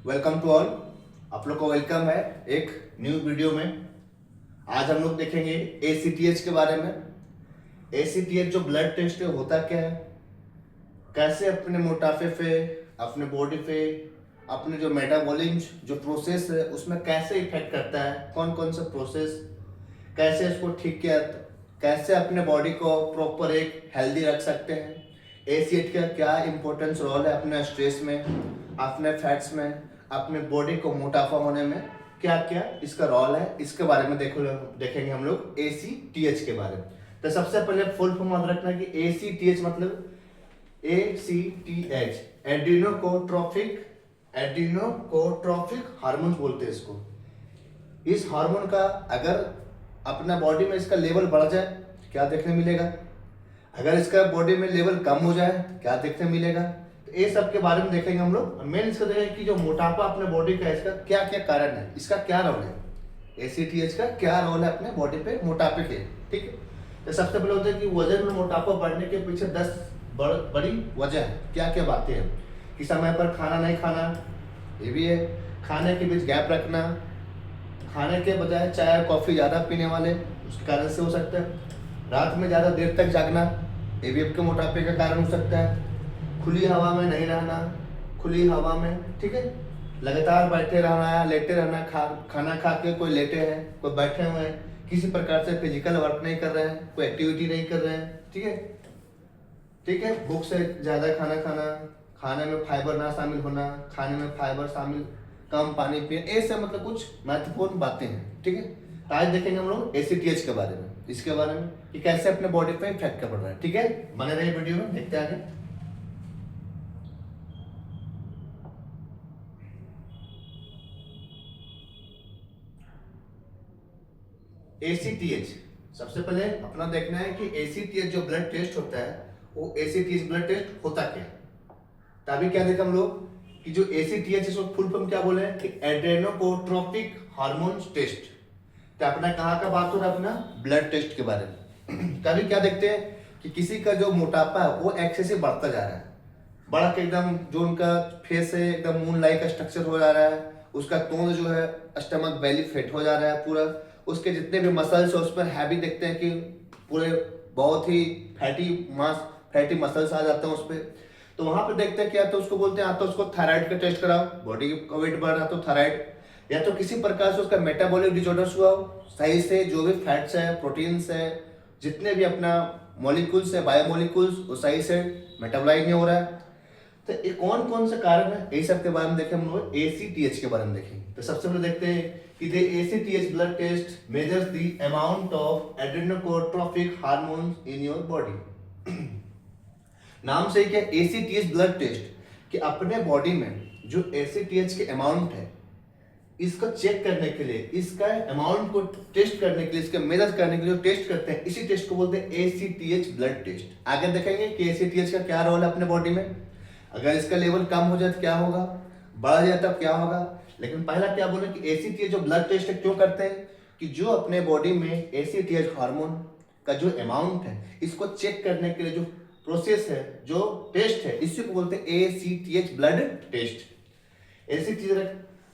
Welcome to all. आप लोग को वेलकम है एक न्यू वीडियो में। आज हम लोग देखेंगे ACTH के बारे में। ACTH जो ब्लड टेस्ट है होता क्या है, कैसे अपने मोटापे पे, अपने बॉडी पे, अपने जो मेटाबॉलिज्म जो प्रोसेस है उसमें कैसे इफेक्ट करता है, कौन कौन सा प्रोसेस, कैसे इसको ठीक किया, कैसे अपने बॉडी को प्रॉपर एक हेल्दी रख सकते हैं। ACTH का क्या इंपॉर्टेंस रोल है अपने स्ट्रेस में, अपने फैट्स में, अपने बॉडी को मोटापा होने में क्या क्या इसका रोल है, इसके बारे में देखेंगे हम लोग ACTH के बारे में। तो सबसे पहले फुल फॉर्म याद रखना कि ACTH मतलब ACTH एड्रीनोकोट्रोफिक हार्मोन बोलते हैं इसको। इस हार्मोन का अगर अपना बॉडी में इसका लेवल बढ़ जाए क्या देखने मिलेगा, अगर इसका बॉडी में लेवल कम हो जाए क्या देखने मिलेगा। तो ये सब के बारे में देखेंगे हम लोग। मेन इसका देखेंगे कि जो मोटापा अपने बॉडी का है इसका क्या क्या कारण है, इसका क्या रोल है, ACTH का क्या रोल है अपने बॉडी पे मोटापे के। ठीक है, तो सबसे पहले होता है कि वजन में मोटापा बढ़ने के पीछे 10 बड़ी वजह है। क्या क्या बातें हैं कि समय पर खाना नहीं खाना, ये भी है, खाने के बीच गैप रखना, खाने के बजाय चाय कॉफी ज़्यादा पीने वाले उसके कारण से हो सकता है, रात में ज़्यादा देर तक जागना, ये भी आपके मोटापे का कारण हो सकता है, खुली हवा में नहीं रहना, खुली हवा में, ठीक है, लगातार बैठे रहना है, लेटे रहना, खाना खा के कोई लेटे हैं, कोई बैठे हुए हैं, किसी प्रकार से फिजिकल वर्क नहीं कर रहे हैं, कोई एक्टिविटी नहीं कर रहे हैं, ठीक है, ठीक है, भूख से ज़्यादा खाना खाना, खाने में फाइबर ना शामिल होना, खाने में फाइबर शामिल, कम पानी पिए, ये सब मतलब कुछ महत्वपूर्ण बातें हैं। ठीक है, तो आज देखेंगे हम लोग ACTH के बारे में, इसके बारे में कि कैसे अपने बॉडी पे इफेक्ट कर पड़ रहा है। ठीक है, बने रहिए वीडियो में, देखते हैं आगे। ACTH सबसे पहले अपना देखना है कि ACTH जो ब्लड टेस्ट होता है वो ACTH ब्लड टेस्ट होता क्या है। तभी क्या देखा हम लोग कि जो ACTH इसको फुल फॉर्म क्या बोले हैं कि एड्रेनोकोट्रोपिक हार्मोन टेस्ट। तो अपना कहाँ का बात हो रहा है, अपना ब्लड टेस्ट के बारे में। तभी क्या देखते हैं कि किसी का जो मोटापा है वो एक्सेसिव बढ़ता जा रहा है, बढ़ के एकदम जो उनका फेस है एकदम मून लाइक स्ट्रक्चर हो जा रहा है, उसका तोंद जो है स्टमक बेली फेट हो जा रहा है पूरा, उसके जितने भी मसल्स है उस पर हैवी देखते हैं कि पूरे बहुत ही फैटी मसल्स आ जाते हैं उस पर। तो वहां पे देखते हैं क्या, तो उसको बोलते हैं या तो उसको थायराइड का टेस्ट कराओ, बॉडी का वेट बढ़ रहा तो थायराइड, या तो किसी प्रकार से उसका मेटाबॉलिक डिसऑर्डर्स हुआ हो, सही से जो भी फैट्स है, प्रोटीन्स है, जितने भी अपना मॉलिक्यूल्स है, बायोमोलिक्यूल्स, वो सही से मेटाबोलाइज नहीं हो रहा है। तो ये कौन कौन से कारण है, ये सब के बारे में देखें हम लोग ACTH के बारे में देखेंगे। तो सबसे पहले देखते हैं कि the ACTH blood test measures the amount of adrenocorticotropic hormones in your body. नाम से क्या, ACTH ब्लड टेस्ट कि अपने बॉडी में जो ACTH के अमाउंट है इसको चेक करने के लिए, इसका अमाउंट को टेस्ट करने के लिए, इसका मेजर करने के लिए जो टेस्ट करते हैं, इसी टेस्ट को बोलते हैं ACTH ब्लड टेस्ट। आगे देखेंगे कि ACTH का क्या रोल है अपने बॉडी में, अगर इसका लेवल कम हो जाए तो क्या होगा, बढ़ जाए तब क्या होगा। लेकिन पहला क्या बोले कि ACTH जो ब्लड टेस्ट है क्यों करते हैं कि जो अपने बॉडी में ACTH हार्मोन का जो अमाउंट है इसको चेक करने के लिए जो प्रोसेस है, जो टेस्ट है, इसी को बोलते हैं ACTH ब्लड टेस्ट। ACTH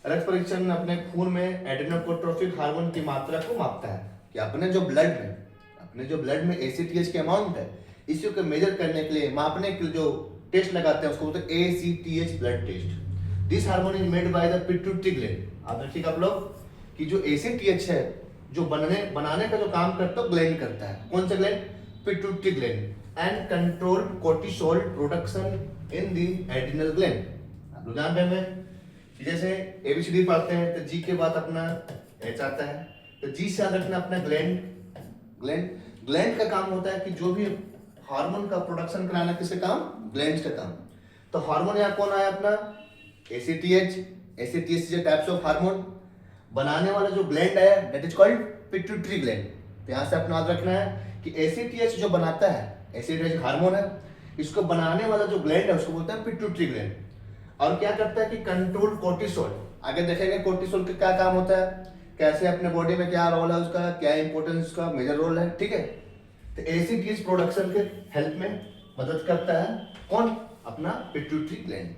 रक्त परीक्षण में अपने खून में एड्रेनोकोट्रोपिक हार्मोन की मात्रा को मापता है कि अपने जो ब्लड में ACTH के अमाउंट है इसी को मेजर करने के लिए, मापने के लिए जो टेस्ट लगाते हैं उसको बोलते हैं ACTH blood test. This hormone is made by the pituitary gland. आप देखिए आप लोग कि जो ACTH है जो बनाने का जो काम करता है ग्लैंड करता है, कौन सा gland, pituitary gland, and control cortisol production in the adrenal gland. आप लोग जानते हैं जैसे ABCD पढ़ते हैं तो G के बाद अपना H आता है, तो G से याद रखना अपना ग्लैंड का काम होता है कि जो भी हार्मोन का प्रोडक्शन कराना, किसका काम, ग्लैंड का काम। तो हार्मोन यहाँ कौन आया अपना ACTH is a types of hormone, बनाने वाला जो ग्लैंड है that is called pituitary gland. तो यहाँ से अपना याद रखना है कि ACTH जो बनाता है, ACTH हार्मोन है, इसको बनाने वाला जो ग्लैंड है उसको बोलते हैं पिट्यूटरी ग्लैंड। और क्या करता है कि कंट्रोल कोर्टिसोल। आगे देखेंगे कोर्टिसोल का क्या काम होता है, कैसे अपने बॉडी में क्या रोल है उसका, क्या इंपॉर्टेंस उसका, मेजर रोल है। ठीक है, तो ACTH प्रोडक्शन के हेल्प में मदद करता है कौन, अपना पिट्यूटरी ग्लैंड।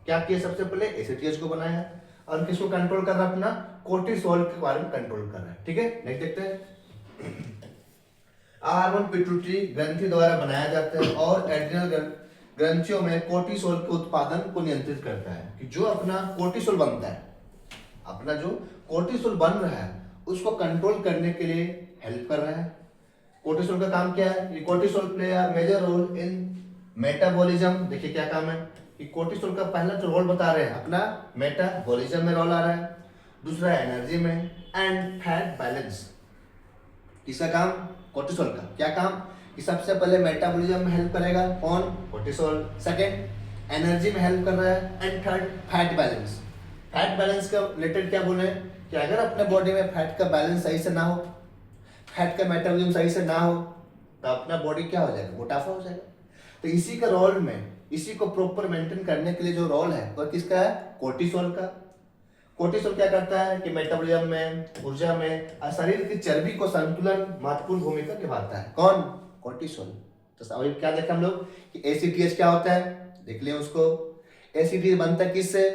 क्या किया, सबसे पहले ACTH को बनाया, और किसको कंट्रोल कर रहा है, अपना कोर्टिसोल के बारे में कंट्रोल कर रहा है। ठीक है, नेक्स्ट देखते हैं। हार्मोन पिट्यूटरी ग्रंथि द्वारा बनाया जाता है और एड्रिनल ग्रंथियों में कोर्टिसोल के उत्पादन को नियंत्रित करता है। कि जो अपना कोर्टिसोल बनता है, अपना जो कोर्टिसोल बन रहा है उसको कंट्रोल करने के लिए हेल्प कर रहा है। कोर्टिसोल का काम क्या है? Cortisol play a major role in metabolism. देखिए क्या काम है कि कोर्टिसोल का पहला जो रोल बता रहे हैं, अपना मेटाबॉलिज्म में रोल आ रहा है, दूसरा एनर्जी में एंड फैट बैलेंस। किसका काम? कोर्टिसोल का। क्या काम? कि सबसे पहले मेटाबॉलिज्म में हेल्प करेगा कौन? कोर्टिसोल। सेकंड एनर्जी में हेल्प कर रहा है and third fat balance. Fat balance का रिलेटेड क्या बोले कि अगर अपने बॉडी में फैट का बैलेंस सही से ना हो, फैट का मेटाबॉलिज्म सही से ना हो, तो अपना बॉडी क्या हो जाएगा? मोटापा हो जाएगा। तो इसी का रोल में, इसी को प्रॉपर मेंटेन करने के लिए जो रोल है वह किसका है? कोर्टिसोल का। कोर्टिसोल क्या करता है कि मेटाबॉलिज्म में, ऊर्जा में और शरीर की चर्बी को संतुलन महत्वपूर्ण भूमिका निभाता है। कौन? कोर्टिसोल। तो अभी क्या देखा हम लोग कि एसीटीएच क्या होता है, देख लिया उसको। एसीटीएच बनता है किससे?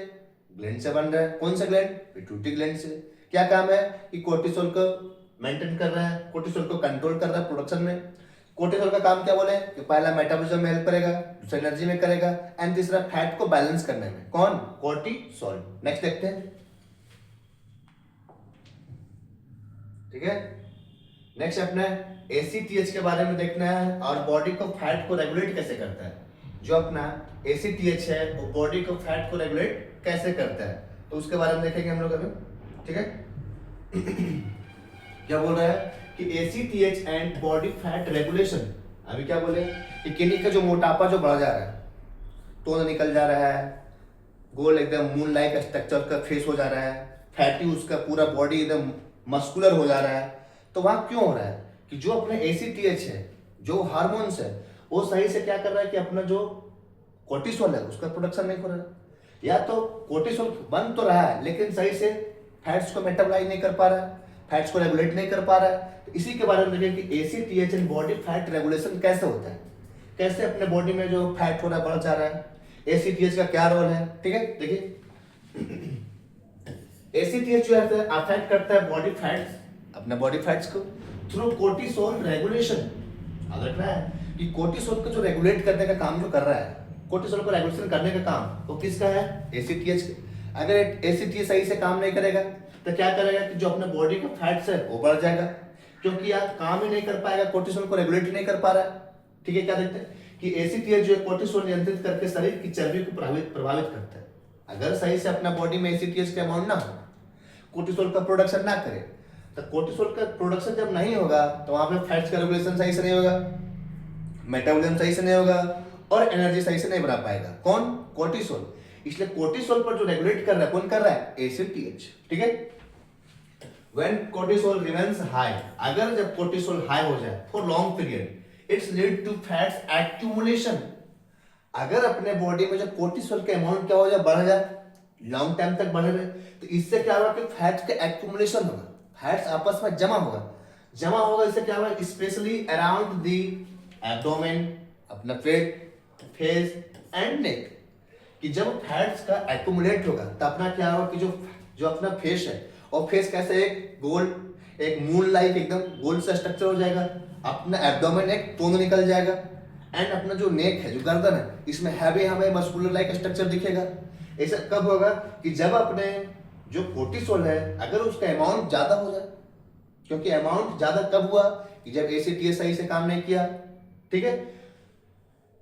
ग्लैंड से बन रहा है। कौन सा ग्लैंड? पिट्यूटरी ग्लैंड से। क्या काम है कि कोर्टिसोल को मेंटेन कर रहा है, कोर्टिसोल को कंट्रोल कर रहा है प्रोडक्शन में। कोर्टिसोल का काम क्या बोले कि पहला मेटाबॉलिज्म में हेल्प करेगा, दूसरा एनर्जी में करेगा एंड तीसरा फैट को बैलेंस करने में। कौन? कोर्टिसोल। नेक्स्ट देखते हैं। ठीक है, नेक्स्ट अपने एसीटीएच के बारे में देखना है और बॉडी को फैट को रेगुलेट कैसे करता है। जो अपना एसीटीएच है वो बॉडी को फैट को रेगुलेट कैसे करता है, तो उसके बारे में देखेंगे हम लोग अभी। ठीक है क्या बोल रहा है कि ACTH and body fat regulation. अभी क्या बोले कि किन्हीं का जो मोटापा जो बढ़ जा रहा है, तोंद निकल जा रहा है, गोल एकदम मून लाइक स्ट्रक्चर का फेस हो जा रहा है, फैटी उसका पूरा बॉडी एकदम मस्कुलर हो जा रहा है, तो वहां क्यों हो रहा है कि जो अपने एसीटीएच है, जो हार्मोन्स है, वो सही से क्या कर रहा है कि अपना जो कोर्टिसोल है उसका प्रोडक्शन नहीं हो रहा है, या तो कोर्टिसोल बन तो रहा है लेकिन सही से फैट्स को मेटाबोलाइज नहीं कर पा रहा है, फैट्स को रेगुलेट नहीं कर पा रहा है। तो इसी के बारे में देखें कि ACTH and body fat regulation कैसे होता है, कैसे अपने बॉडी में जो फैट हो रहा है बढ़ जा रहा है, एसीटीएच का क्या रोल है। ठीक है, देखिए एसीटीएच जो है अफेक्ट करता है बॉडी फैट्स, अपने बॉडी फैट्स को थ्रू कोर्टिसोल रेगुलेशन। याद रखना है कि कोर्टिसोल को जो रेगुलेट करने का काम जो कर रहा है, कोर्टिसोल को रेगुलेशन करने का काम वो किसका है? एसीटीएच का। अगर एसीटीएच सही से काम नहीं करेगा तो क्या करेगा कि जो अपने बॉडी का फैट्स है वो बढ़ जाएगा, क्योंकि यार काम ही नहीं कर पाएगा, कोर्टिसोल को रेगुलेट ही नहीं कर पा रहा है। ठीक है, क्या देखते हैं कि एसीटीएच जो है कोर्टिसोल नियंत्रित करके शरीर की चर्बी को प्रभावित करता है। अगर सही से अपना बॉडी में एसीटीएच का अमाउंट ना हो, कोर्टिसोल का प्रोडक्शन ना करे, तो कोर्टिसोल का प्रोडक्शन जब नहीं होगा तो वहां पे फैट्स का रेगुलेशन सही से नहीं होगा, मेटाबॉलिज्म सही से नहीं होगा और एनर्जी सही से नहीं बना पाएगा। कौन? कोर्टिसोल। इसलिए कोर्टिसोल पर जो रेगुलेट कर रहा है, कौन कर रहा है? एसीटीएच। ठीक है, व्हेन कोर्टिसोल रिमेन्स हाई, अगर जब कोर्टिसोल हाई हो जाए for long period, its lead to fats accumulation. अगर अपने बॉडी में जो कोर्टिसोल का अमाउंट क्या हो जाए, बढ़ जाए, लॉन्ग टाइम तक बढ़ रहे, तो इससे क्या होगा कि फैट्स का एक्यूमुलेशन होगा, फैट्स आपस में जमा होगा। इससे क्या होगा? स्पेशली अराउंड द एब्डोमेन, अपना पेट, फेस एंड नेक। कि जब फैट्स का एक्यूमुलेट होगा तो अपना क्या होगा कि जो अपना फेस है, और फेस कैसे एक गोल, एक मून लाइक एकदम गोल सा स्ट्रक्चर हो जाएगा, अपना एब्डोमेन एक तोंद निकल जाएगा एंड अपना जो नेक है, जो गर्दन है, इसमें हैवी हमें मस्कुलर लाइक स्ट्रक्चर दिखेगा। ऐसा कब होगा कि जब अपने जो कोर्टिसोल है अगर उसका अमाउंट ज्यादा हो जाए, क्योंकि अमाउंट ज्यादा कब हुआ कि जब एसीटीएच सही से काम नहीं किया। ठीक है,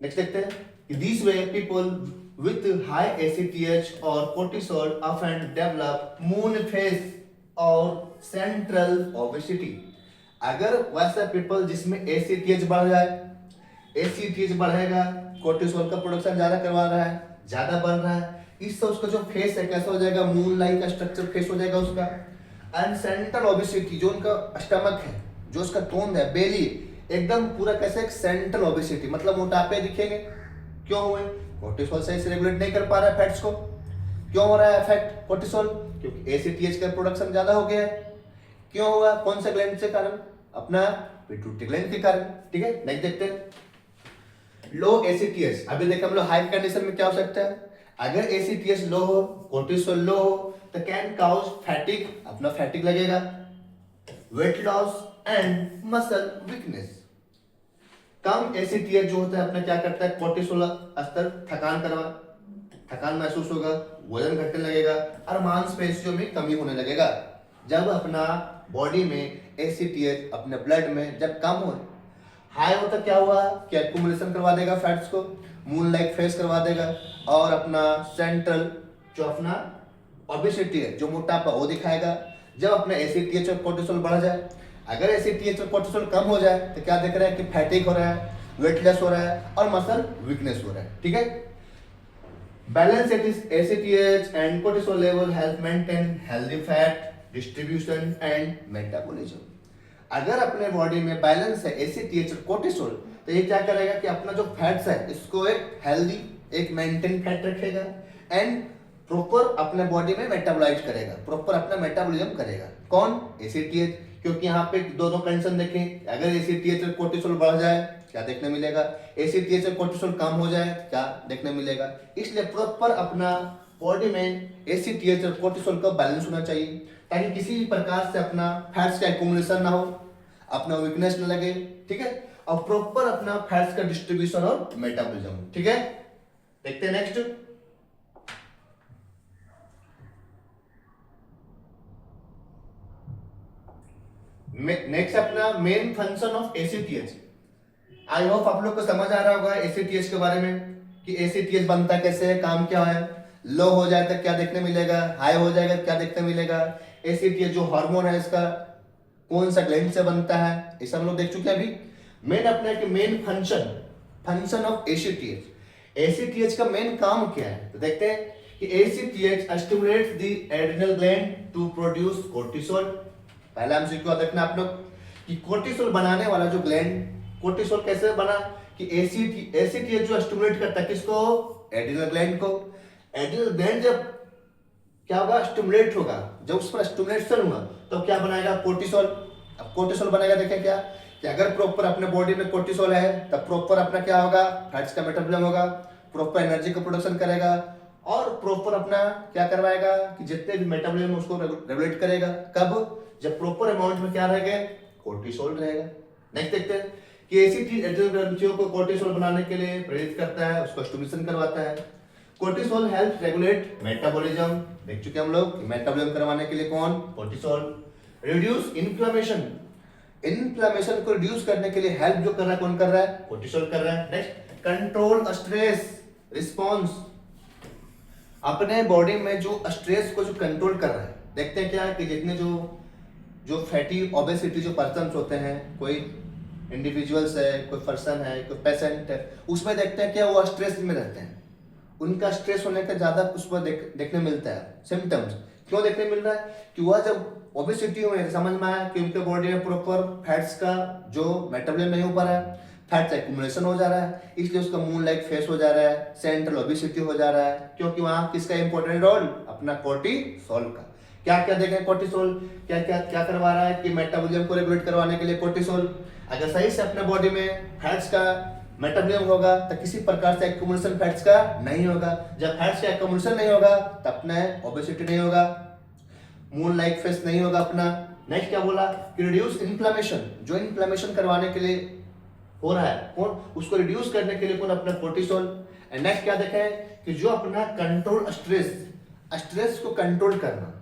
नेक्स्ट देखते हैं। This way people with high ACTH or cortisol often develop moon face और central obesity। अगर वैसा पीपल जिसमें ACTH बढ़ जाए, ACTH बढ़ेगा, कोर्टिसोल का प्रोडक्शन ज्यादा करवा रहा है, ज्यादा बढ़ रहा है, इससे उसका जो फेस है कैसा हो जाएगा? मून लाइक का स्ट्रक्चर फेस हो जाएगा उसका। एंड सेंट्रल ओबेसिटी, जो उनका स्टमक है, जो उसका तोंद है, बेली, एकदम पूरा कैसे सेंट्रल ओबेसिटी, मतलब मोटापे दिखेंगे। क्यों हुए? कोर्टिसोल सही से रेगुलेट नहीं कर पा रहा है फैट्स को। क्यों हो रहा है इफेक्ट कोर्टिसोल? क्योंकि एसीटीएच का प्रोडक्शन ज्यादा हो गया है। क्यों हुआ? कौन सा ग्लैंड से कारण? अपना पिट्यूटरी ग्लैंड के कारण। ठीक है, नेक्स्ट देखते हैं। लो एसीटीएच, अभी देखा हम लोग हाई कंडीशन में क्या हो सकता है? अगर एसीटीएच लो हो, कोर्टिसोल लो हो, तो कैन काउज फैटिक, अपना फैटिक लगेगा, weight loss and muscle weakness. Come ACTH जो होता है अपना क्या करता है, कोर्टिसोल स्तर थकान महसूस होगा, वजन घटने लगेगा और मांसपेशियों में कमी होने लगेगा। जब अपना बॉडी में एसीटीएच अपने ब्लड में जब कम हो, हाई होता क्या हुआ कि एक्यूमुलेशन करवा देगा फैट्स को, मून लाइक फेस करवा देगा और अपना सेंट्रल जो अपना ओबेसिटी है, जो मोटापा वो दिखाएगा। जब अपना एसीटीएच और कोर्टिसोल बढ़ जाए, अगर एसीटीएच और कोर्टिसोल कम हो जाए तो क्या देख रहा है कि फैटिक हो रहा है, वेटलेस हो रहा है और मसल वीकनेस हो रहा है। ठीक है, balance ACTH and cortisol level help maintain healthy fat distribution and metabolism. अगर अपने बॉडी में बैलेंस है एसीटीएच और कोर्टिसोल, तो ये क्या करेगा कि अपना जो फैट्स है इसको एक हेल्दी, एक मेंटेन फैट रखेगा एंड प्रॉपर अपने बॉडी में मेटाबोलाइज करेगा, प्रॉपर अपना मेटाबॉलिज्म करेगा। कौन? एसीटीएच। क्योंकि यहाँ पे दोनों कंडीशन देखें, अगर एसीटीएच और कोर्टिसोल बढ़ जाए क्या देखने मिलेगा, एसीटीएच और कोर्टिसोल कम हो जाए क्या देखने मिलेगा। इसलिए प्रॉपर अपना बॉडी में एसीटीएच और कोर्टिसोल का बैलेंस होना चाहिए, ताकि किसी भी प्रकार से अपना फैट्स का एक्यूमुलेशन ना हो, अपना वीकनेस न लगे। ठीक है, और प्रॉपर अपना फैट्स का डिस्ट्रीब्यूशन और मेटाबॉलिज्म। ठीक है, देखते हैं नेक्स्ट। नेक्स्ट अपना main function of ACTH. I hope आप लोग को समझ आ रहा होगा एसीटीएच के बारे में कि एसीटीएच बनता कैसे है, काम क्या है। लो हो जाए तो क्या देखने मिलेगा, हाई हो जाएगा क्या देखने मिलेगा। एसीटीएच जो हार्मोन है इसका कौन सा ग्लैंड से बनता है, ये सब लोग देख चुके हैं अभी। मेन अपना कि main function of ACTH. ACTH का मेन काम क्या है, तो देखते हैं कि ACTH stimulates the adrenal gland to produce cortisol. पहला एमसीक्यू देखना आप लोग कि कोर्टिसोल बनाने वाला जो ग्लैंड, कोर्टिसोल कैसे बना कि एसीटीएच जो स्टिमुलेट करता है किसको, एड्रिनल ग्लैंड को। एड्रिनल ग्लैंड जब क्या होगा, स्टिमुलेट होगा, जब उस पर स्टिमुलेशन हुआ तो क्या बनाएगा, कोर्टिसोल। अब कोर्टिसोल बनेगा, देखें क्या कि अगर प्रॉपर अपने बॉडी में कोर्टिसोल है तब प्रॉपर अपना क्या होगा, फैट्स का मेटाबॉलिज्म होगा, प्रॉपर एनर्जी का प्रोडक्शन करेगा और प्रॉपर अपना क्या करवाएगा कि जितने भी मेटाबॉलिज्म उसको रेगुलेट करेगा। कब? जब प्रॉपर अमाउंट में क्या रहेगा, कोर्टिसोल रहेगा। नेक्स्ट देखते हैं कि एसीटी एड्रिनल ग्रंथियों को कोर्टिसोल बनाने के लिए प्रेरित करता है, उसको स्टिमुलेशन करवाता है। कोर्टिसोल हेल्प रेगुलेट मेटाबॉलिज्म, देख चुके हम लोग, मेटाबॉलिज्म करवाने के लिए कौन, कोर्टिसोल। रिड्यूस इन्फ्लेमेशन, इन्फ्लेमेशन को रिड्यूस करने के लिए हेल्प जो कर रहा है कौन कर रहा है, कोर्टिसोल कर रहा है। नेक्स्ट कंट्रोल स्ट्रेस रिस्पॉन्स, अपने बॉडी में जो स्ट्रेस को जो कंट्रोल कर रहा है। देखते हैं क्या कि जितने जो फैटी ओबेसिटी जो पर्सन होते हैं, कोई इंडिविजुअल्स है, कोई पर्सन है, कोई पेशेंट है, उसमें देखते हैं क्या वो स्ट्रेस में रहते हैं, उनका स्ट्रेस होने का ज्यादा उस पर देखने मिलता है सिम्टम्स। क्यों देखने मिल रहा है कि वह जब ओबेसिटी में समझ में आया कि उनके बॉडी में प्रॉपर फैट्स का जो मेटाबॉलिज्म नहीं हो पा रहा है, फैट्स एक्यूमुलेशन हो जा रहा है, इसलिए उसका मून लाइक फेस हो जा रहा है, सेंट्रल ओबेसिटी हो जा रहा है। क्योंकि वहां किसका इंपॉर्टेंट रोल, अपना कोर्टिसोल का। क्या क्या देखें, कोर्टिसोल क्या क्या क्या करवा रहा है कि मेटाबॉलिज्म को रेगुलेट करवाने के लिए कोर्टिसोल। अगर सही से अपने बॉडी में फैट्स का मेटाबॉलिज्म होगा तो किसी प्रकार से एक्यूमुलेशन फैट्स का नहीं होगा। जब फैट्स का एक्यूमुलेशन नहीं होगा तब अपने ओबेसिटी नहीं होगा, मून लाइक फेस नहीं होगा अपना। नेक्स्ट क्या बोला कि रिड्यूस इन्फ्लेमेशन, जो इन्फ्लेमेशन करवाने के लिए हो रहा है कौन, उसको रिड्यूस करने के लिए कौन, अपना कोर्टिसोल। एंड नेक्स्ट क्या देखें कि जो अपना कंट्रोल स्ट्रेस को कंट्रोल करना।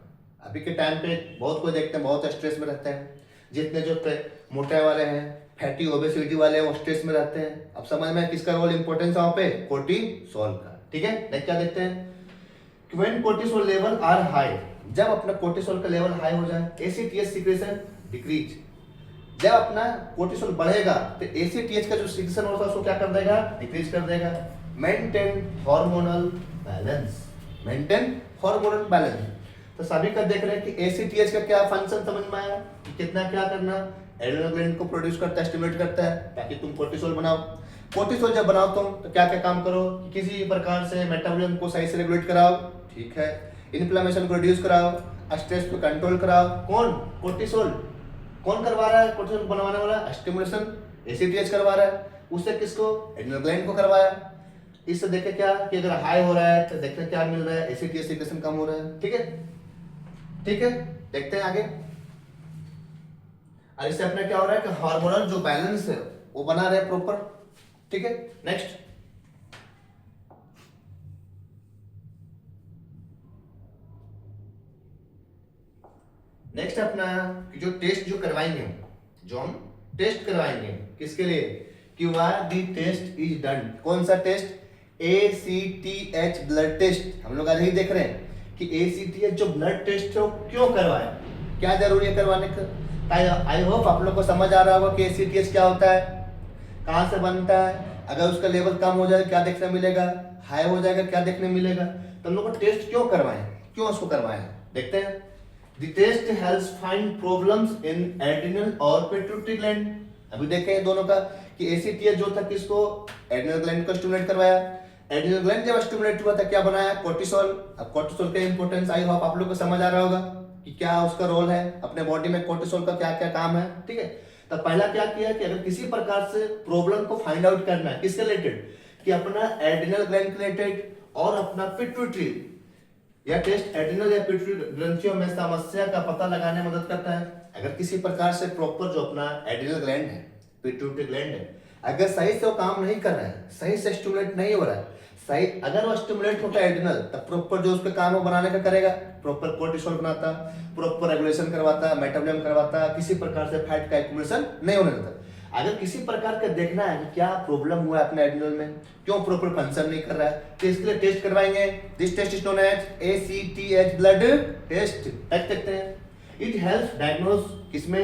अभी के टाइम पे बहुत को देखते हैं बहुत स्ट्रेस में रहते हैं, जितने जो मोटे वाले हैं, फैटी ओबेसिटी वाले हैं, वो स्ट्रेस में रहते हैं। अब समझ में किसका रोल इंपॉर्टेंस है वहां पे, कोर्टिसोल का। ठीक है, नेक्स्ट क्या देखते हैं कि when cortisol level are high, जब अपना कोर्टिसोल का लेवल हाई हो जाए, एसीटीएच सीक्रेशन डिक्रीज। जब अपना कोर्टिसोल बढ़ेगा तो एसीटीएच का जो सीक्रेशन होता है उसको क्या कर देगा, डिक्रीज कर देगा। Maintain hormonal balance, maintain hormonal balance. तो सभी का देख रहे हैं कि एसीटीएच का क्या फंक्शन समझ में आया कि कितना क्या करना, एड्रिनल ग्लैंड को प्रोड्यूस करता है, स्टिमुलेट करता है ताकि तुम कोर्टिसोल बनाओ। कोर्टिसोल जब बनाओ तुम तो क्या क्या काम करो कि किसी प्रकार से मेटाबॉलिज्म को सही से रेगुलेट कराओ, ठीक है, इन्फ्लेमेशन को रिड्यूस कराओ, स्ट्रेस को कंट्रोल कराओ। कौन, कोर्टिसोल। कौन करवा रहा है कोर्टिसोल बनवाने वाला, स्टिमुलेशन एसीटीएच करवा रहा है। उससे किसको, एड्रिनल ग्लैंड को करवाया। इससे देखें क्या कि अगर हाई हो रहा है तो देखें क्या मिल रहा है, एसीटीएच सीक्रेशन कम हो रहा है। ठीक है, ठीक है, देखते हैं आगे। और इससे अपना क्या हो रहा है कि हार्मोनल जो बैलेंस है वो बना रहे प्रॉपर। ठीक है, नेक्स्ट नेक्स्ट अपना जो टेस्ट जो करवाएंगे, जो हम टेस्ट करवाएंगे किसके लिए, कि why the test is done. कौन सा टेस्ट, ACTH ब्लड टेस्ट। हम लोग आज ही देख रहे हैं कि ACTH जो ब्लड टेस्ट है वो क्यों करवाए, क्या जरूरी है करवाने का। आई होप आप लोग को समझ आ रहा होगा कि ACTH क्या होता है, कहाँ से बनता है, अगर उसका लेवल कम हो जाए क्या देखने मिलेगा, हाई हो जाएगा क्या देखने मिलेगा। तो हम लोग को टेस्ट क्यों करवाएं, क्यों उसको करवाएं, देखते हैं। The test helps find problems in adrenal और pituitary gland। अभी देखें दोनों का कि ACTH जो था किसको, एड्रिनल ग्लैंड को स्टिमुलेट करवाया। एड्रिनल ग्लैंड जब स्टिमुलेट हुआ था क्या बनाया, कोर्टिसोल। अब कोर्टिसोल का इंपॉर्टेंस आई होप आप लोग को समझ आ रहा होगा कि क्या उसका रोल है अपने बॉडी में, कोर्टिसोल का क्या क्या काम है। ठीक है, तो पहला क्या किया कि अगर किसी प्रकार से प्रॉब्लम को फाइंड आउट करना है किसके रिलेटेड, कि अपना एड्रिनल ग्लैंड के रिलेटेड और अपना पिट्यूटरी, यह टेस्ट एड्रिनल या पिट्यूटरी ग्रंथियों में समस्या का पता लगाने में मदद करता है। अगर किसी प्रकार से प्रॉपर जो अपना एड्रिनल ग्लैंड है, पिट्यूटरी ग्लैंड है, अगर सही से वो काम नहीं कर रहा है, सही से स्टिमुलेट नहीं हो रहा है, सही अगर वो स्टिमुलेट होता है एड्रिनल, तब प्रॉपर जो उसके काम वो बनाने का करेगा, प्रॉपर कोर्टिसोल बनाता, प्रॉपर रेगुलेशन करवाता, मेटाबॉलिज्म करवाता, किसी प्रकार से फैट का एक्युमुलेशन नहीं होने देता। अगर किसी प्रकार का देखना है कि क्या प्रॉब्लम हुआ है अपने एड्रिनल में, क्यों प्रॉपर फंक्शन नहीं कर रहा है, तो इसके लिए टेस्ट करवाएंगे। This test is known as ACTH blood test. देखते हैं, इट हेल्प्स डायग्नोज किसमें,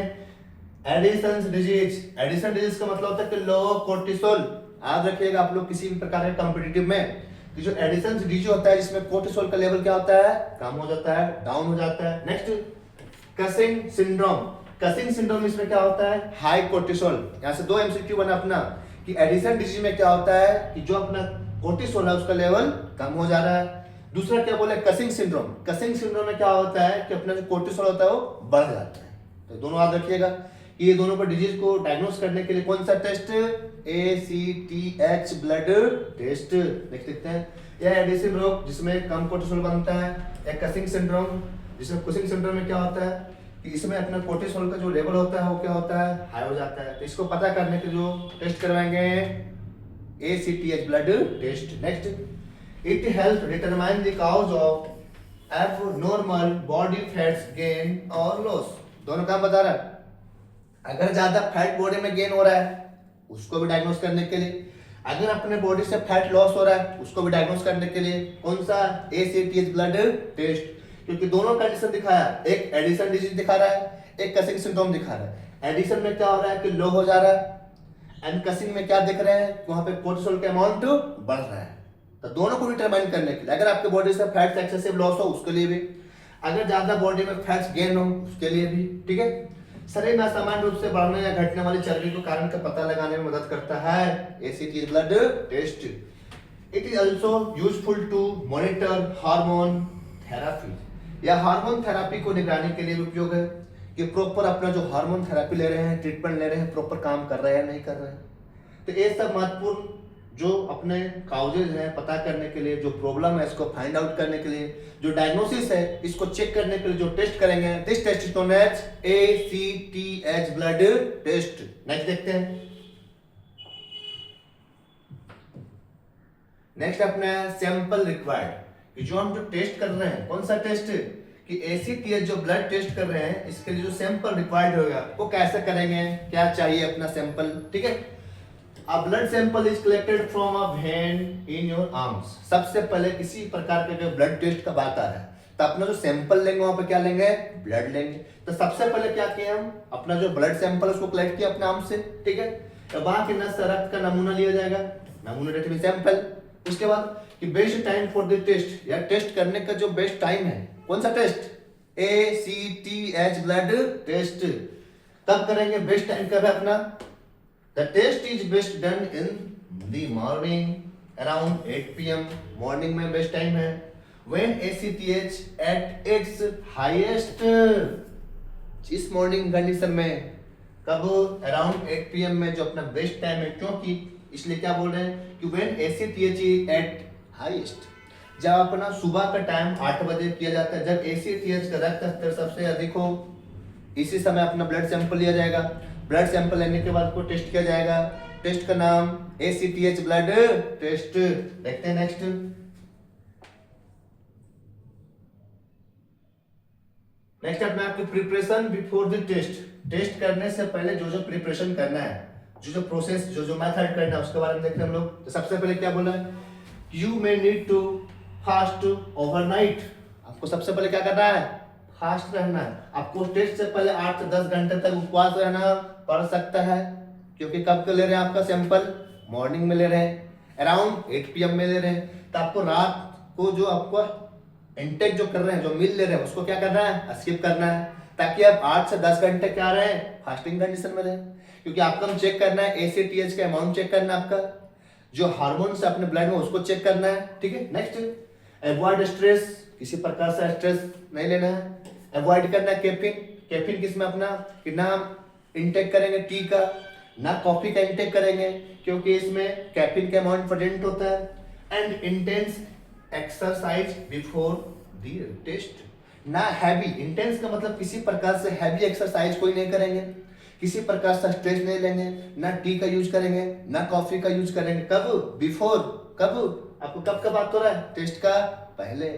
एडिसन्स डिजीज। एडिसन डिजीज का मतलब होता है कि लो कोर्टिसोल। याद रखिएगा आप लोग किसी भी प्रकार के कॉम्पिटिटिव में कि जो एडिसन डिजीज होता है जिसमें कोर्टिसोल का लेवल क्या होता है, कम हो जाता है, डाउन हो जाता है। Next causing syndrome. Causing syndrome इसमें क्या होता है, हाई कोर्टिसोल। यहाँ से 2 MCQ बना अपना कि एडिसन डिजीज में क्या होता है कि जो अपना कोर्टिसोल है उसका लेवल कम हो जा रहा है। दूसरा क्या बोले, कसिंग सिंड्रोम। कसिंग सिंड्रोम में क्या होता है कि अपना जो कोर्टिसोल होता है वो बढ़ जाता है। तो दोनों याद रखिएगा कि ये दोनों पर डिजीज को डायग्नोस करने के लिए कौन सा टेस्ट, ACTH ब्लड टेस्ट। देख सकते हैं, यह एडिसन रोग जिसमें कम कोर्टिसोल बनता है, या कसिंग सिंड्रोम जिसमें कसिंग सिंड्रोम में क्या होता है कि इसमें अपना कोर्टिसोल का जो लेवल होता है वो क्या होता है, हाई हो जाता है। तो इसको पता करने के जो टेस्ट करवाएंगे ACTH blood test. Next, it help determine the cause of abnormal body fats gain और लॉस। दोनों काम बता रहा है। अगर ज्यादा फैट बॉडी में गेन हो रहा है उसको भी डायग्नोस करने के लिए, अगर अपने बॉडी से फैट लॉस हो रहा है उसको भी डायग्नोस करने के लिए कौन सा, ACTH ब्लड टेस्ट। क्योंकि दोनों कंडीशन दिखाया, एक एडिसन डिजीज दिखा रहा है, एक कसिंग सिंड्रोम दिखा रहा है। एडिसन में क्या हो रहा है कि लो हो जा रहा है, एंड कसिंग में क्या दिख रहे हैं, वहां पे कोर्टिसोल का अमाउंट बढ़ रहा है। तो दोनों को डिटरमाइन करने के लिए, अगर आपके बॉडी से फैट्स एक्सेसिव लॉस हो उसके लिए भी, अगर ज्यादा बॉडी में फैट्स गेन हो उसके लिए भी। ठीक है, शरीर में असामान्य रूप से बढ़ने या घटने वाली चर्बी के कारण का पता लगाने में मदद करता है ACTH blood test. It is also useful to monitor hormone therapy. या हार्मोन थेरापी को निगरानी के लिए उपयोग है कि प्रॉपर अपना जो हार्मोन थेरापी ले रहे हैं, ट्रीटमेंट ले रहे हैं, प्रॉपर काम कर रहे हैं नहीं कर रहे हैं। तो ये सब महत्वपूर्ण जो अपने काउजेज हैं पता करने के लिए, जो प्रॉब्लम है इसको फाइंड आउट करने के लिए, जो डायग्नोसिस है इसको चेक करने के लिए जो टेस्ट करेंगे, this test is known as ACTH blood test. Next देखते हैं, नेक्स्ट अपना सैंपल रिक्वायर्ड कि जो हम जो टेस्ट कर रहे हैं, कौन सा टेस्ट, कि ACTH जो ब्लड टेस्ट कर रहे हैं इसके लिए जो सैंपल रिक्वायर्ड होगा वो कैसे करेंगे, क्या चाहिए अपना सैंपल। ठीक है, A blood sample is collected from a vein in your arms। सबसे पहले किसी प्रकार के ब्लड टेस्ट का बात आ रहा है तो अपना जो सैंपल लेंगे वहां पे क्या लेंगे, ब्लड लेंगे। तो सबसे पहले क्या किया हम, अपना जो ब्लड सैंपल उसको कलेक्ट किया अपने आर्म से। ठीक है, तो वहां के नस से रक्त का नमूना लिया जाएगा, नमूना डेट में सैंपल। उसके बाद कि best time for the test, या टेस्ट करने का जो बेस्ट टाइम है, कौन सा टेस्ट, ACTH ब्लड टेस्ट। तब करेंगे, बेस्ट टाइम कब है अपना, The test is best done in the morning around 8 PM। Morning में बेस्ट टाइम है। When ACTH at its highest, इस मॉर्निंग कंडीशन में कब, अराउंड 8 PM में जो अपना बेस्ट टाइम है, क्योंकि इसलिए क्या बोल रहे हैं कि when ACTH is eight highest, जब अपना सुबह का टाइम 8 बजे किया जाता है, जब ACTH का रक्त स्तर सबसे अधिक हो, इसी समय अपना ब्लड सैंपल लिया जाएगा। ब्लड सैंपल लेने के बाद को टेस्ट किया जाएगा। टेस्ट का नाम ACTH ब्लड टेस्ट। देखते हैं नेक्स्ट। नेक्स्ट अपना आपकी preparation before the test. Test करने से पहले जो जो प्रिपरेशन करना है, जो प्रोसेस, जो मेथड करना है, उसके बारे में देखते हैं हम लोग। तो सबसे पहले क्या बोला है, you may need to fast overnight. आपको सबसे पहले क्या करना है, फास्ट रहना है। आपको टेस्ट से पहले 8 से 10 घंटे तक उपवास रहना पड़ सकता है, क्योंकि कब को ले रहे हैं आपका सैंपल, मॉर्निंग में ले रहे हैं, अराउंड 8 PM में ले रहे हैं। तो आपको रात को जो आपको इंटेक जो कर रहे हैं, जो मील ले रहे हैं, उसको क्या करना है, स्किप करना है, ताकि आप 8 से 10 घंटे क्या रहे, फास्टिंग कंडीशन में रहे। क्योंकि आपको चेक करना है ACTH का अमाउंट चेक करना है, आपका जो हार्मोन्स अपने ब्लड में उसको चेक करना है। ठीक है, नेक्स्ट अवॉइड स्ट्रेस, किसी प्रकार से स्ट्रेस नहीं लेना है। अवॉइड करना है कैफीन। कैफीन किसमें अपना कि ना हम इंटेक करेंगे टी का, ना कॉफी का इंटेक करेंगे, क्योंकि इसमें कैफीन का अमाउंट प्रेजेंट होता है। And intense exercise before the test, ना हैवी। इंटेंस का मतलब किसी प्रकार से हैवी एक्सरसाइज कोई नहीं करेंगे, किसी प्रकार से स्ट्रेस नहीं लेंगे, ना टी का यूज करेंगे, ना कॉफी का यूज करेंगे। कब, बिफोर, कब, आपको कब कब बात हो रहा है, टेस्ट का पहले।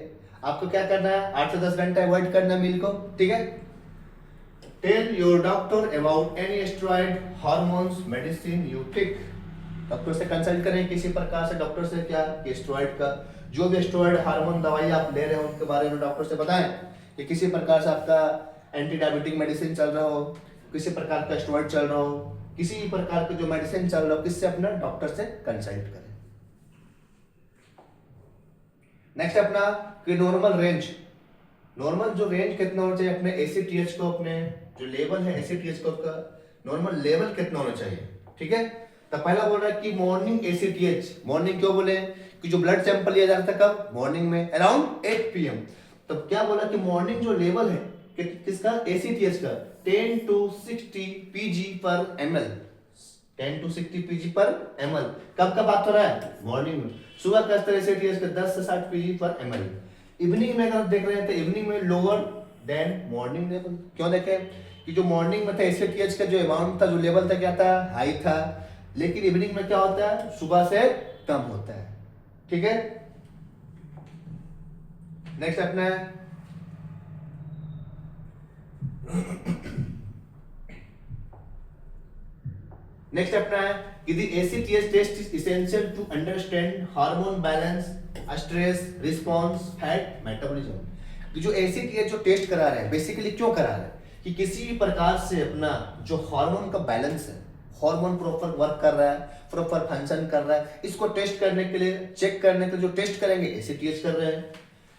आपको क्या करना है, 8 से 10 घंटे अवॉइड करना मील को। ठीक है, tell your doctor about any steroid hormones medicine you take. Doctor से कंसल्ट करें किसी प्रकार से, डॉक्टर से क्या कि स्टेरॉइड का जो भी स्टेरॉइड हार्मोन दवाई आप ले रहे हो उनके बारे में डॉक्टर से बताएं कि किसी प्रकार से आपका एंटी डायबिटिक मेडिसिन चल रहा हो, किसी प्रकार का स्टेरॉइड चल रहा हो, किसी प्रकार का जो मेडिसिन चल रहा हो, किससे अपना डॉक्टर से कंसल्ट करें। नेक्स्ट अपना कि नॉर्मल रेंज, नॉर्मल जो रेंज कितना होना चाहिए अपने ACTH को, अपने जो लेवल है ACTH को का नॉर्मल लेवल कितना होना चाहिए। ठीक है, तो पहला बोल रहा है कि मॉर्निंग ACTH, मॉर्निंग क्यों बोले कि जो ब्लड सैंपल लिया जाता है कब, मॉर्निंग में अराउंड 8 PM। तो क्या बोला कि मॉर्निंग जो लेवल है किसका, ACTH का 10 to 60 pg per ml, 10 to 60 pg per ml। कब का बात हो रहा है, मॉर्निंग में। सुबह का स्तर ACTH का 10 से 60 pg per ml। इवनिंग में अगर देख रहे हैं तो इवनिंग में लोअर देन मॉर्निंग लेवल। क्यों देखें कि जो मॉर्निंग में था ACTH का जो अमाउंट था, जो लेवल था, क्या था, हाई था, लेकिन इवनिंग में क्या होता है, सुबह से कम होता है। ठीक है, नेक्स्ट अपना है नेक्स्ट अपना है कि the ACTH test is essential to understand hormone balance, stress response, fat metabolism. कि जो ACTH जो टेस्ट करा रहे हैं, बेसिकली क्यों करा रहे हैं कि किसी भी प्रकार से अपना जो हार्मोन का बैलेंस है, हार्मोन प्रॉपर वर्क कर रहा है, प्रॉपर फंक्शन कर रहा है, इसको टेस्ट करने के लिए, चेक करने के लिए जो टेस्ट करेंगे ACTH कर रहे हैं।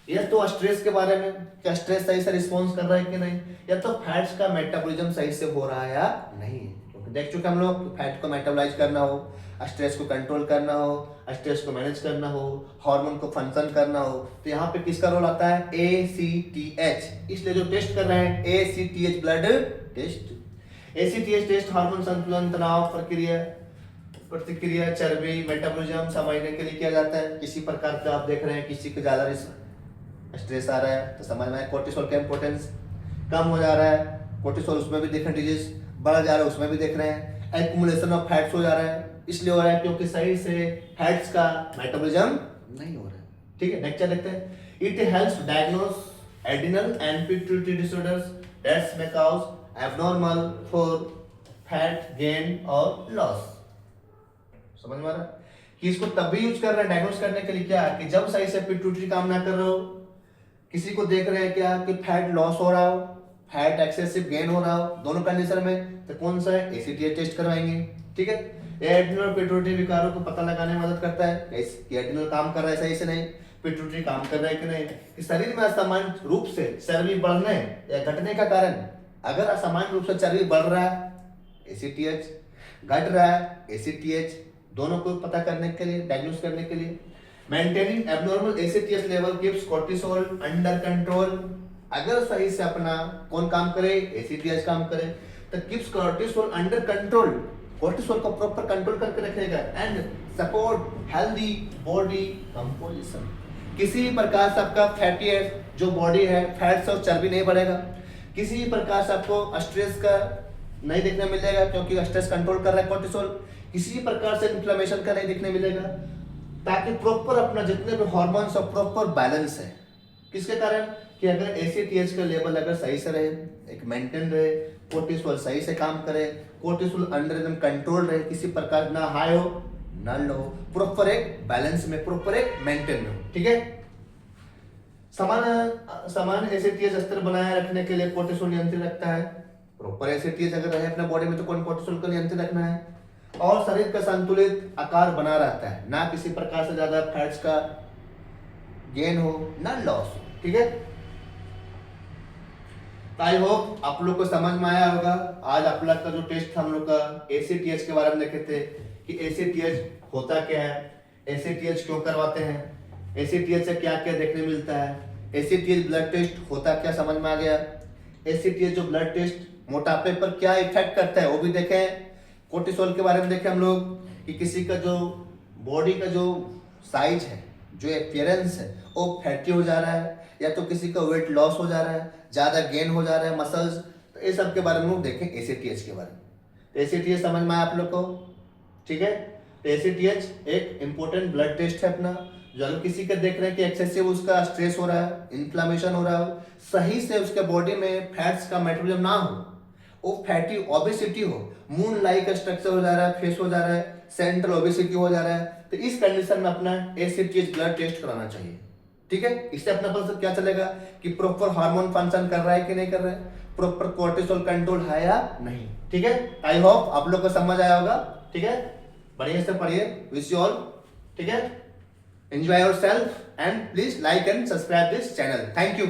या तो स्ट्रेस के बारे में, क्या स्ट्रेस सही से रिस्पॉन्स कर रहा है कि नहीं, या तो फैट्स का मेटाबॉलिज्म सही से हो रहा है या नहीं। क्योंकि देख चुके हम लोग, फैट को मेटाबॉलाइज करना हो, स्ट्रेस को कंट्रोल करना हो, स्ट्रेस को मैनेज करना हो, हार्मोन को फंक्शन करना हो, तो यहाँ पे किसका रोल आता है, ACTH। इसलिए जो टेस्ट कर रहे हैं ACTH blood test. ACTH test hormone संतुलन, तनाव, प्रतिक्रिया, चर्बी, मेटाबॉलिज्म समझने के लिए किया जाता है। किसी प्रकार का आप देख रहे हैं किसी को ज्यादा स्ट्रेस आ रहा है तो समझ में कोर्टिसोल का इंपॉर्टेंस कम हो जा रहा है, कोर्टिसोल उसमें भी देख रहे हैं, डिजीज बढ़ जा रहा है उसमें भी देख रहे हैं, एक्यूमुलेशन ऑफ फैट्स हो जा रहा है, इसलिए हो रहा है क्योंकि सही से फैट्स का मेटाबॉलिज्म नहीं हो रहा है। ठीक है, नेक्स्ट देखते हैं। It helps diagnose adrenal and pituitary disorders that's may cause abnormal for fat gain और लॉस। समझ में आ रहा है कि इसको तब भी यूज कर रहे हैं डायग्नोस करने के लिए, क्या कि जब सही से पिट्यूटरी काम ना कर रहे हो, किसी को देख रहे हैं क्या कि फैट लॉस हो रहा हो, फैट एक्सेसिव गेन हो रहा हो, दोनों कंडीशन में, तो कौन सा है, ACTH टेस्ट करवाएंगे। ठीक है, एड्रिनल पिट्यूटरी विकारों को पता लगाने में मदद करता है कि एड्रिनल काम कर रहा है सही से नहीं, पिट्यूटरी काम कर रहा है कि नहीं, कि शरीर में असामान्य रूप से चर्बी बढ़ने या घटने का कारण, अगर असामान्य रूप से चर्बी बढ़ रहा है ACTH, घट रहा है ACTH, दोनों को पता करने के लिए, डायग्नोस करने के लिए। Maintaining abnormal ACTH level keeps cortisol under control. अगर सही से अपना कौन काम करे, ACTH काम करे, तो keeps cortisol under control, cortisol को प्रॉपर कंट्रोल करके रखेगा and support healthy body composition. किसी भी प्रकार से आपका फैटी जो बॉडी है फैट से और चर्बी नहीं बढ़ेगा। किसी भी प्रकार से आपको स्ट्रेस का नहीं देखने मिलेगा क्योंकि स्ट्रेस कंट्रोल कर रहा है कोर्टिसोल। किसी भी प्रकार से इन्फ्लेमेशन का नहीं देखने मिलेगा, ताकि प्रॉपर अपना जितने भी हार्मोन्स और प्रॉपर बैलेंस है। किसके कारण कि अगर एसीटीएच का लेवल अगर सही से रहे, एक मेंटेन रहे, कोर्टिसोल सही से काम करे, कोर्टिसोल अंडर एकदम कंट्रोल रहे, किसी प्रकार ना हाई हो ना लो, प्रॉपर एक बैलेंस में, प्रॉपर एक मेंटेन में हो। ठीक है, समान एसीटीएच स्तर बनाए रखने के लिए कोर्टिसोल नियंत्रित रखता है। प्रॉपर एसीटीएच अगर रहे अपने बॉडी में तो कौन कोर्टिसोल को नियंत्रित रखना है, और शरीर का संतुलित आकार बना रहता है, ना किसी प्रकार से ज्यादा फैट्स का गेन हो ना लॉस हो। ठीक है, आई होप आप लोग को समझ में आया होगा। आज आप लोग का जो टेस्ट था हम लोग का एसीटीएच के बारे में देखे थे कि एसीटीएच होता क्या है, एसीटीएच क्यों करवाते हैं, एसीटीएच से क्या क्या देखने मिलता है, एसीटीएच ब्लड टेस्ट होता क्या समझ में आ गया। एसीटीएच जो ब्लड टेस्ट मोटापे पर क्या इफेक्ट करता है वो भी देखें। कोर्टिसोल के बारे में देखें हम लोग कि किसी का जो बॉडी का जो साइज है, जो अपीयरेंस है वो फैटी हो जा रहा है, या तो किसी का वेट लॉस हो जा रहा है, ज्यादा गेन हो जा रहा है मसल्स, तो ये सब के बारे में लोग देखें एसीटीएच के बारे में। तो एसीटीएच समझ में आया आप लोग को। ठीक है, तो एसीटीएच एक इंपॉर्टेंट ब्लड टेस्ट है अपना, जो अगर किसी का देख रहे हैं कि एक्सेसिव उसका स्ट्रेस हो रहा है, इन्फ्लेमेशन हो रहा है, सही से उसके बॉडी में फैट्स का मेटाबॉलिज्म ना हो, वो फैटी ओबेसिटी हो, मून लाइक स्ट्रक्चर हो जा रहा है, फेस हो जा रहा है, सेंट्रल ओबेसिटी हो जा रहा है, तो इस कंडीशन में अपना एसीटीएच ब्लड टेस्ट कराना चाहिए। ठीक है, इससे अपना पता क्या चलेगा कि प्रॉपर हार्मोन फंक्शन कर रहा है कि नहीं कर रहा है, प्रॉपर कोर्टिसोल कंट्रोल है या नहीं। ठीक है, आई होप आप लोग को समझ आया होगा। ठीक है, बढ़िया से पढ़िए, विश यू ऑल। ठीक है, enjoy yourself and please like and subscribe this channel. Thank you.